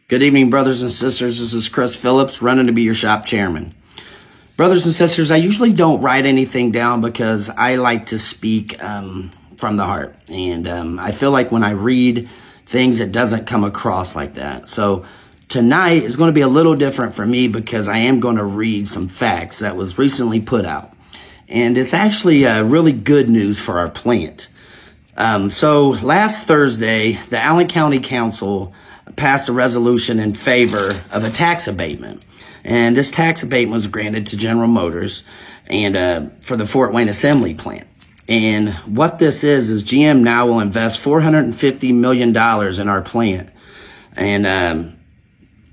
Good evening, brothers and sisters. This is Chris Phillips, running to be your shop chairman. Brothers and sisters, I usually don't write anything down because I like to speak from the heart. And I feel like when I read things, it doesn't come across like that. So tonight is going to be a little different for me because I am going to read some facts that was recently put out. And it's actually really good news for our plant. So last Thursday, the Allen County Council passed a resolution in favor of a tax abatement. And this tax abatement was granted to General Motors and for the Fort Wayne assembly plant. And what this is GM now will invest $450 million in our plant. And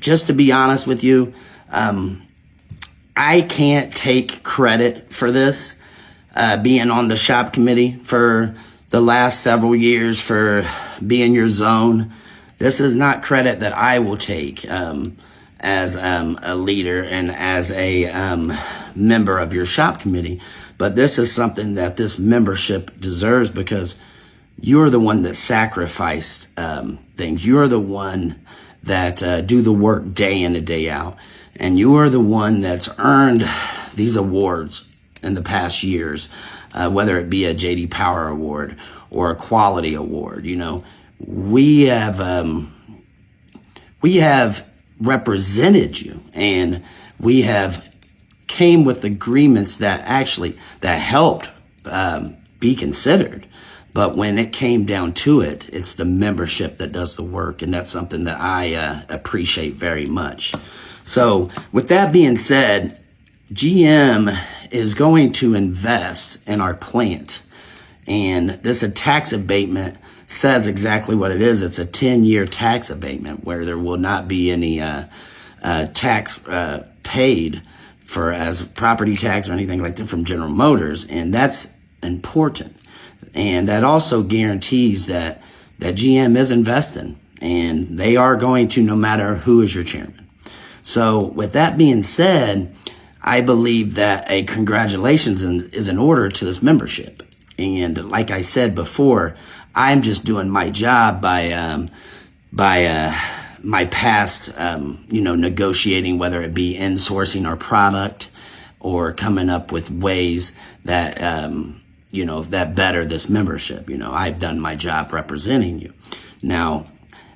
just to be honest with you, I can't take credit for this, being on the shop committee for the last several years, for being your zone. This is not credit that I will take as a leader and as a member of your shop committee, but this is something that this membership deserves because you're the one that sacrificed things. You're the one that do the work day in and day out, and you are the one that's earned these awards in the past years, whether it be a J.D. Power Award or a quality award. You know, we have represented you, and we have came with agreements that helped be considered. But when it came down to it, it's the membership that does the work, and that's something that I appreciate very much. So with that being said, GM is going to invest in our plant, and this tax abatement says exactly what it is. It's a 10-year tax abatement where there will not be any tax paid for as property tax or anything like that from General Motors, and that's important. And that also guarantees that GM is investing, and they are going to, no matter who is your chairman. So with that being said, I believe that a congratulations is in order to this membership. And like I said before, I'm just doing my job by my past, negotiating, whether it be insourcing our product or coming up with ways that, that better this membership. You know, I've done my job representing you. Now,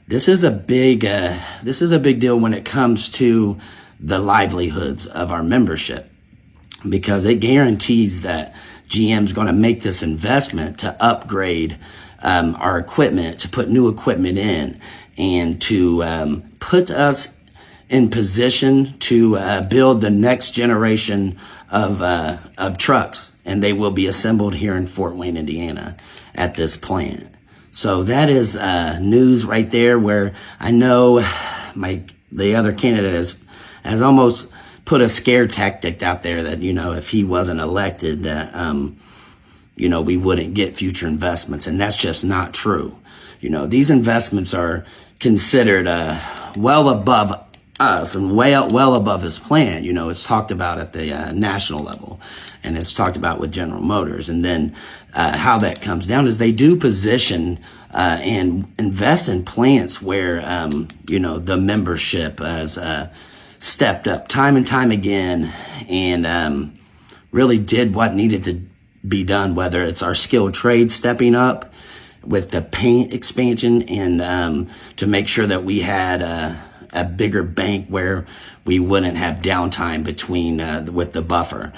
this is a big deal when it comes to the livelihoods of our membership, because it guarantees that GM's going to make this investment to upgrade our equipment, to put new equipment in, and to put us in position to build the next generation of trucks, and they will be assembled here in Fort Wayne, Indiana, at this plant. So that is news right there, where I know the other candidate has almost put a scare tactic out there that, if he wasn't elected, that, we wouldn't get future investments. And that's just not true. These investments are considered well above us and well above his plan. It's talked about at the national level, and it's talked about with General Motors. And then how that comes down is they do position and invest in plants where, the membership has stepped up time and time again and really did what needed to be done, whether it's our skilled trade stepping up with the paint expansion and to make sure that we had a bigger bank where we wouldn't have downtime between with the buffer.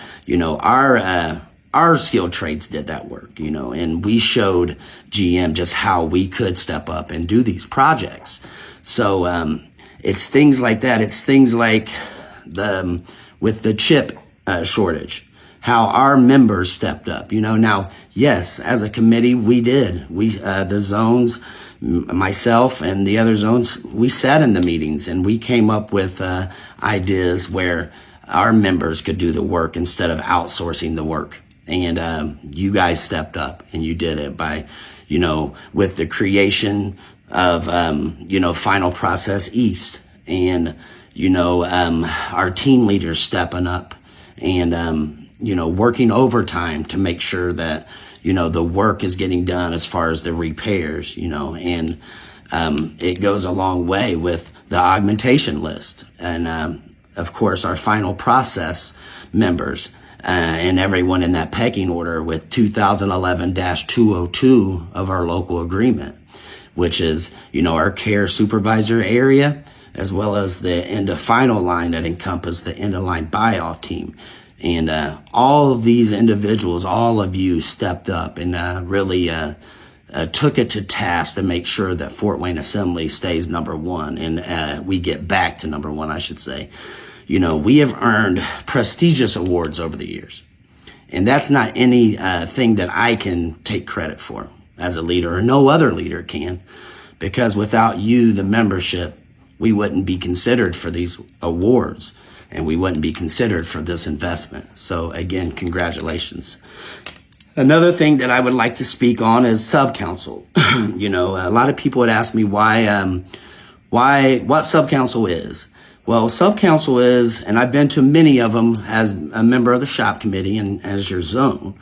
Our skilled trades did that work, and we showed GM just how we could step up and do these projects. So it's things like that. It's things like with the chip shortage, how our members stepped up. Now, yes, as a committee, we did. The zones, myself and the other zones, we sat in the meetings and we came up with ideas where our members could do the work instead of outsourcing the work. And you guys stepped up and you did it by, with the creation of, Final Process East, and, our team leaders stepping up and, working overtime to make sure that, the work is getting done as far as the repairs, and it goes a long way with the augmentation list. And of course, our final process members and everyone in that pecking order with 2011-202 of our local agreement, which is, our care supervisor area, as well as the end of final line that encompass the end of line buy-off team. And all of these individuals, all of you stepped up and really took it to task to make sure that Fort Wayne Assembly stays number one, and we get back to number one, I should say. We have earned prestigious awards over the years, and that's not anything that I can take credit for as a leader, or no other leader can, because without you, the membership, we wouldn't be considered for these awards, and we wouldn't be considered for this investment. So again, congratulations. Another thing that I would like to speak on is sub-council. A lot of people would ask me what sub-council is. Well, sub-council is, and I've been to many of them as a member of the shop committee and as your zone,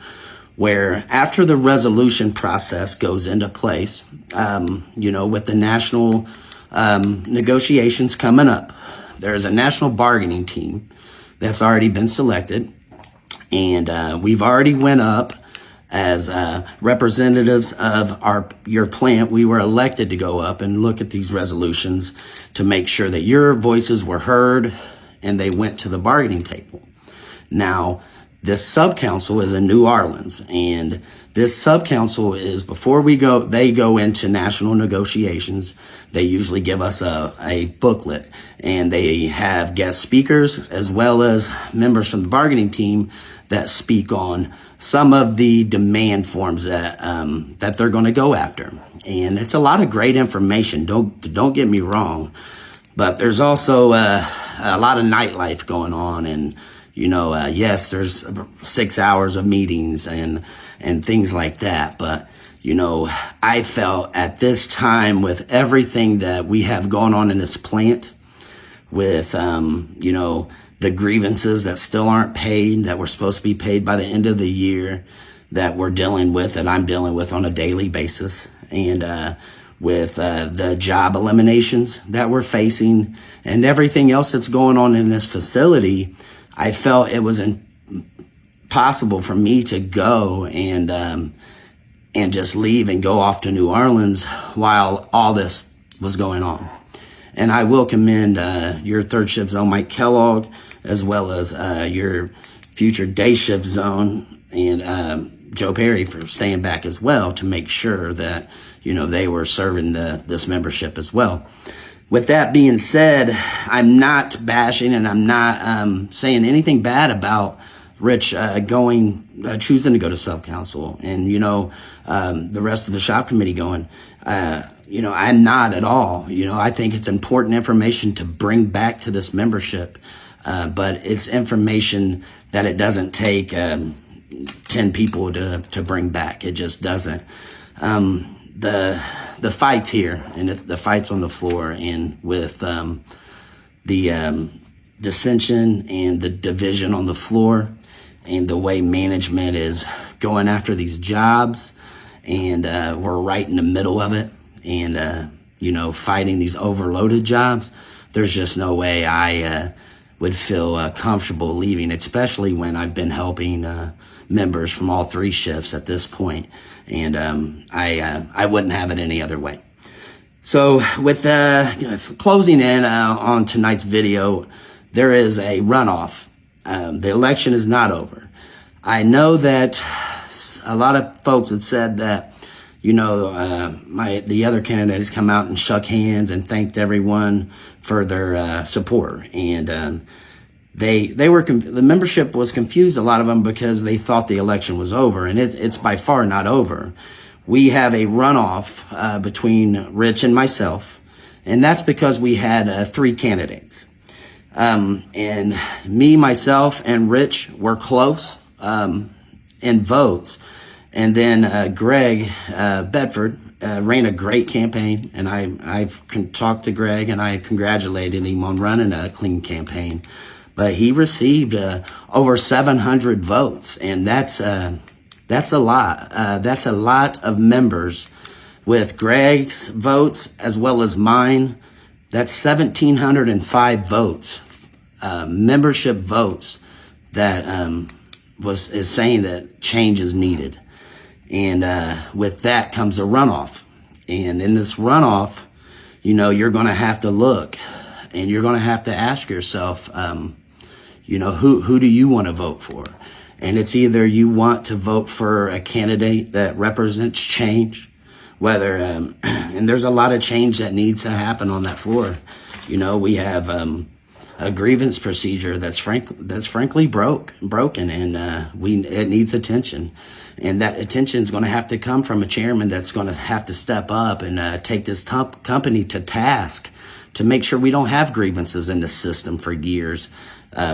where after the resolution process goes into place, with the national negotiations coming up, there's a national bargaining team that's already been selected, and we've already went up as representatives of your plant. We were elected to go up and look at these resolutions to make sure that your voices were heard and they went to the bargaining table. Now, this sub-council is in New Orleans, and this sub-council is, before they go into national negotiations, they usually give us a booklet, and they have guest speakers as well as members from the bargaining team that speak on some of the demand forms that they're going to go after. And it's a lot of great information. Don't get me wrong, but there's also a lot of nightlife going on, and yes, there's 6 hours of meetings and things like that. But I felt at this time, with everything that we have going on in this plant, with the grievances that still aren't paid, that were supposed to be paid by the end of the year, that we're dealing with, that I'm dealing with on a daily basis, and with the job eliminations that we're facing and everything else that's going on in this facility, I felt it was impossible for me to go and just leave and go off to New Orleans while all this was going on. And I will commend your third shift zone, Mike Kellogg, as well as your future day shift zone and Joe Perry for staying back as well to make sure that, they were serving this membership as well. With that being said, I'm not bashing and I'm not saying anything bad about Rich choosing to go to sub-council and, the rest of the shop committee going. I'm not at all. I think it's important information to bring back to this membership, but it's information that it doesn't take 10 people to bring back. It just doesn't. The fights here and the fights on the floor, and with the dissension and the division on the floor, and the way management is going after these jobs, and we're right in the middle of it, and fighting these overloaded jobs. There's just no way I would feel comfortable leaving, especially when I've been helping members from all three shifts at this point, and I wouldn't have it any other way. So with closing in on tonight's video, there is a runoff. The election is not over. I know that a lot of folks had said that, the other candidate has come out and shook hands and thanked everyone for their support. And the membership was confused, a lot of them, because they thought the election was over, and it's by far not over. We have a runoff between Rich and myself, and that's because we had 3 candidates. And me, myself, and Rich were close in votes. And then Greg Bedford ran a great campaign, and I've talked to Greg, and I congratulated him on running a clean campaign. But he received over 700 votes, and that's a lot. That's a lot of members with Greg's votes as well as mine, that's 1,705 votes, membership votes that is saying that change is needed. And with that comes a runoff. And in this runoff, you're going to have to look and you're going to have to ask yourself, who do you want to vote for? And it's either you want to vote for a candidate that represents change, whether, and there's a lot of change that needs to happen on that floor. We have a grievance procedure that's frankly broken, and it needs attention. And that attention is going to have to come from a chairman that's going to have to step up and take this company to task to make sure we don't have grievances in the system for years,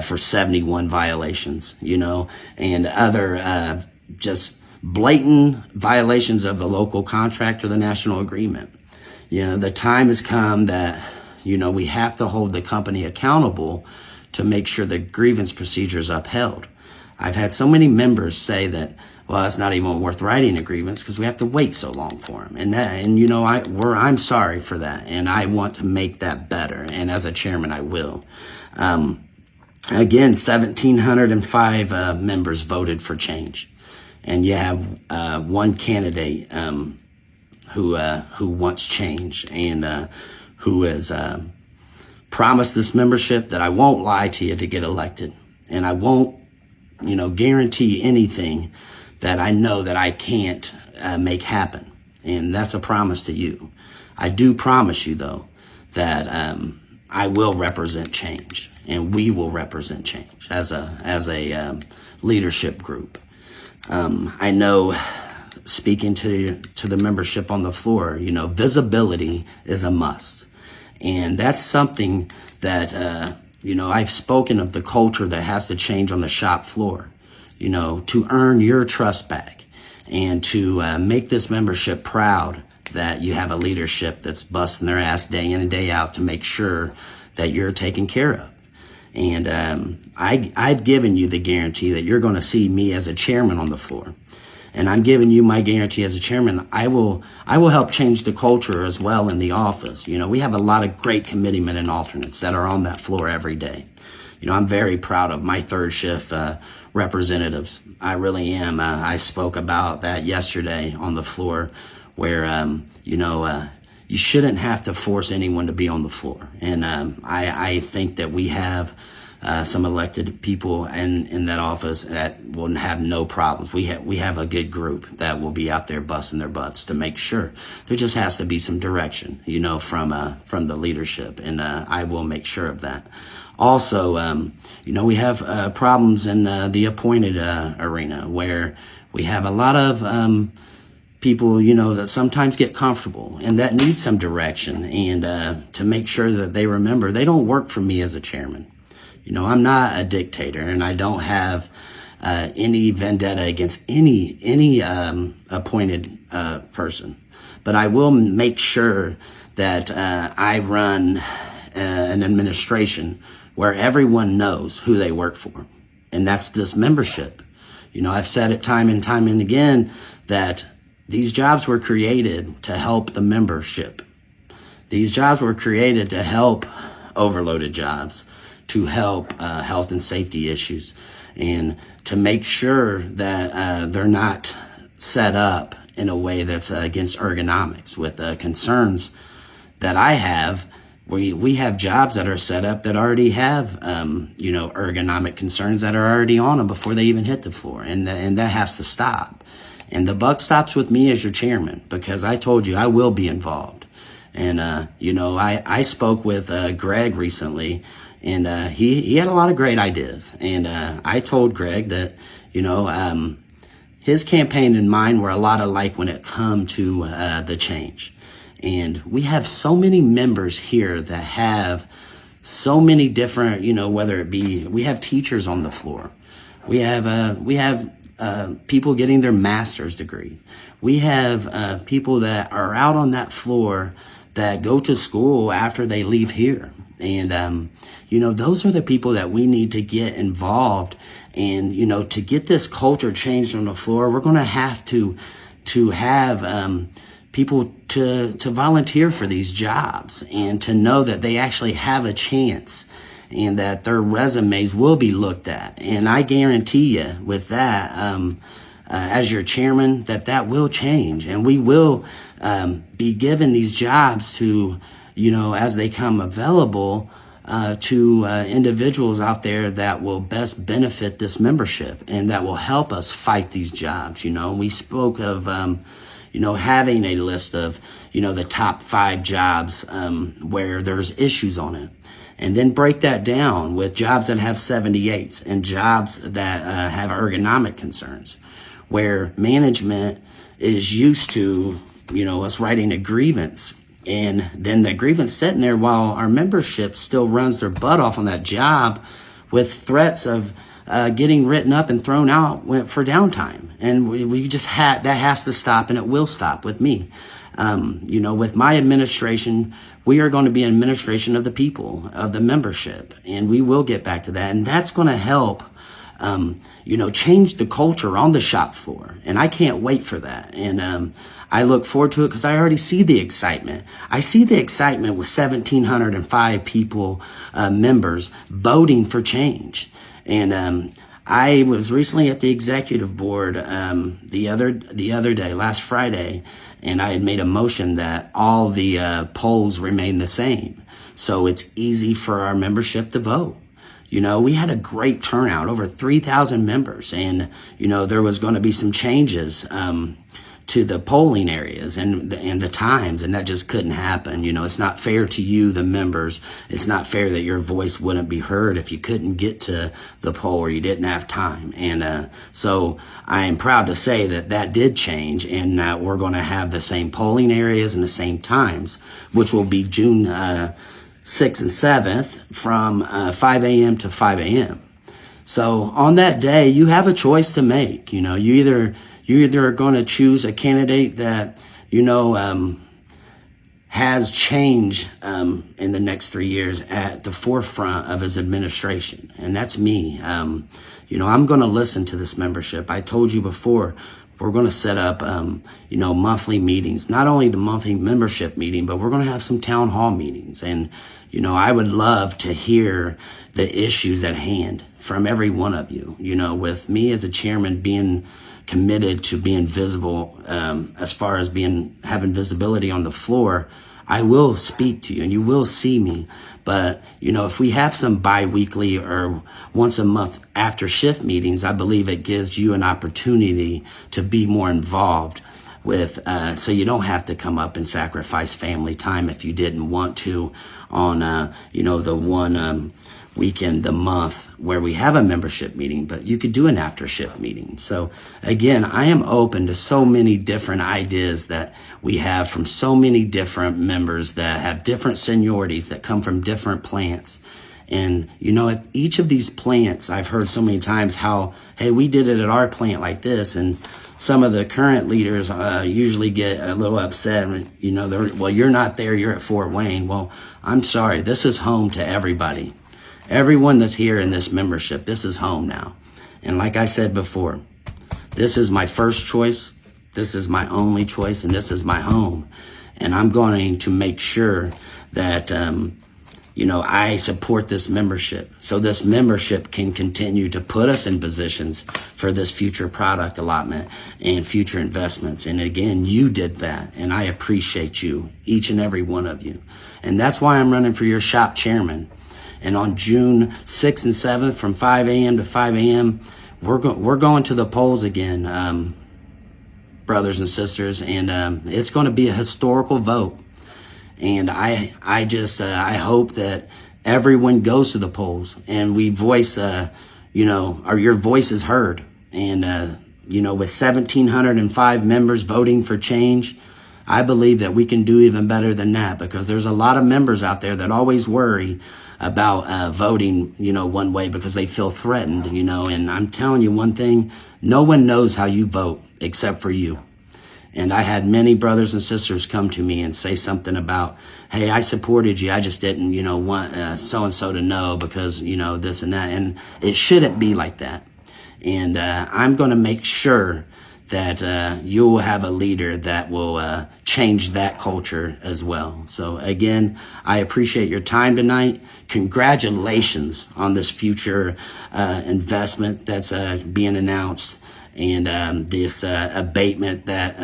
for 71 violations, and other just blatant violations of the local contract or the national agreement. The time has come that, we have to hold the company accountable to make sure the grievance procedure is upheld. I've had so many members say that, well, it's not even worth writing a grievance because we have to wait so long for them. I'm sorry for that, and I want to make that better. And as a chairman, I will. Again, 1,705 members voted for change, and you have one candidate who wants change and who has promised this membership that I won't lie to you to get elected, and I won't, guarantee anything that I know that I can't make happen. And that's a promise to you. I do promise you, though, that I will represent change, and we will represent change as a leadership group. I know, speaking to the membership on the floor, visibility is a must. And that's something that, I've spoken of the culture that has to change on the shop floor, to earn your trust back and to make this membership proud that you have a leadership that's busting their ass day in and day out to make sure that you're taken care of. And I've given you the guarantee that you're going to see me as a chairman on the floor. And I'm giving you my guarantee as a chairman, I will help change the culture as well in the office. We have a lot of great committeemen and alternates that are on that floor every day. I'm very proud of my third shift representatives. I really am. I spoke about that yesterday on the floor where, you shouldn't have to force anyone to be on the floor. And I think that we have some elected people in that office that will have no problems. We have a good group that will be out there busting their butts to make sure. There just has to be some direction, from the leadership, and I will make sure of that. Also, we have problems in the appointed arena where we have a lot of people, that sometimes get comfortable and that need some direction, and to make sure that they remember they don't work for me as a chairman. I'm not a dictator, and I don't have any vendetta against any appointed person. But I will make sure that I run an administration where everyone knows who they work for, and that's this membership. I've said it time and time and again that these jobs were created to help the membership. These jobs were created to help overloaded jobs, to help health and safety issues, and to make sure that they're not set up in a way that's against ergonomics. With concerns that I have, we have jobs that are set up that already have ergonomic concerns that are already on them before they even hit the floor, and that has to stop. And the buck stops with me as your chairman, because I told you I will be involved. And I spoke with Greg recently, and he had a lot of great ideas. And I told Greg that his campaign and mine were a lot alike when it come to the change. And we have so many members here that have so many different, whether it be, we have teachers on the floor. We have people getting their master's degree. We have people that are out on that floor that go to school after they leave here. And, those are the people that we need to get involved. And, to get this culture changed on the floor, we're going to have to have people to volunteer for these jobs and to know that they actually have a chance and that their resumes will be looked at. And I guarantee you with that, as your chairman, that will change, and we will be given these jobs to, as they come available, to individuals out there that will best benefit this membership and that will help us fight these jobs. We spoke of, having a list of, the top 5 jobs where there's issues on it. And then break that down with jobs that have 78s and jobs that have ergonomic concerns, where management is used to, us writing a grievance, and then the grievance sitting there while our membership still runs their butt off on that job with threats of getting written up and thrown out for downtime. And we just that has to stop, and it will stop with me. With my administration, we are going to be an administration of the people, of the membership, and we will get back to that. And that's going to help, change the culture on the shop floor. And I can't wait for that. And I look forward to it because I already see the excitement. I see the excitement with 1,705 people, members, voting for change. And I was recently at the executive board the other day, last Friday, and I had made a motion that all the polls remain the same. So it's easy for our membership to vote. We had a great turnout, over 3,000 members, and, there was going to be some changes to the polling areas and the times, and that just couldn't happen. It's not fair to you, the members. It's not fair that your voice wouldn't be heard if you couldn't get to the poll or you didn't have time. And so I am proud to say that did change, and that we're going to have the same polling areas and the same times, which will be June 6th and 7th from 5 a.m. to 5 a.m. So on that day, you have a choice to make. You either are going to choose a candidate that, has change in the next 3 years at the forefront of his administration. And that's me. I'm going to listen to this membership. I told you before, we're going to set up, monthly meetings, not only the monthly membership meeting, but we're going to have some town hall meetings. And, I would love to hear the issues at hand from every one of you, with me as a chairman being committed to being visible, as far as having visibility on the floor. I will speak to you and you will see me. But, if we have some bi-weekly or once a month after shift meetings, I believe it gives you an opportunity to be more involved with, so you don't have to come up and sacrifice family time if you didn't want to on, the one weekend a month where we have a membership meeting, but you could do an after shift meeting. So again, I am open to so many different ideas that we have from so many different members that have different seniorities that come from different plants. And, at each of these plants, I've heard so many times how, hey, we did it at our plant like this. And some of the current leaders usually get a little upset. Well, you're not there, you're at Fort Wayne. Well, I'm sorry, this is home to everybody. Everyone that's here in this membership, this is home now. And like I said before, this is my first choice, this is my only choice, and this is my home. And I'm going to make sure that, I support this membership so this membership can continue to put us in positions for this future product allotment and future investments. And again, you did that, and I appreciate you, each and every one of you. And that's why I'm running for your shop chairman. And on June 6th and 7th from 5 a.m. to 5 a.m., we're going to the polls again, brothers and sisters, and it's going to be a historical vote. And I hope that everyone goes to the polls and we voice, or your voice is heard. And, with 1,705 members voting for change, I believe that we can do even better than that, because there's a lot of members out there that always worry about voting, one way because they feel threatened, and I'm telling you one thing, no one knows how you vote except for you. And I had many brothers and sisters come to me and say something about, hey, I supported you, I just didn't, want so-and-so to know because, this and that. And it shouldn't be like that. And I'm going to make sure that you will have a leader that will change that culture as well. So again, I appreciate your time tonight. Congratulations on this future investment that's being announced, and this abatement that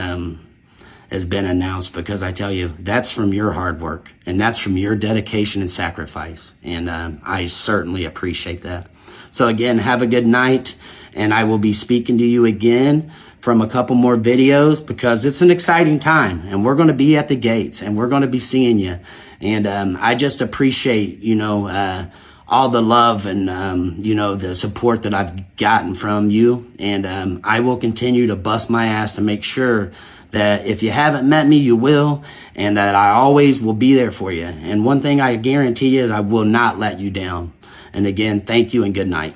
has been announced, because I tell you, that's from your hard work and that's from your dedication and sacrifice. And I certainly appreciate that. So again, have a good night, and I will be speaking to you again from a couple more videos, because it's an exciting time and we're going to be at the gates and we're going to be seeing you. And I just appreciate, all the love and, the support that I've gotten from you. And I will continue to bust my ass to make sure that if you haven't met me, you will, and that I always will be there for you. And one thing I guarantee you is I will not let you down. And again, thank you and good night.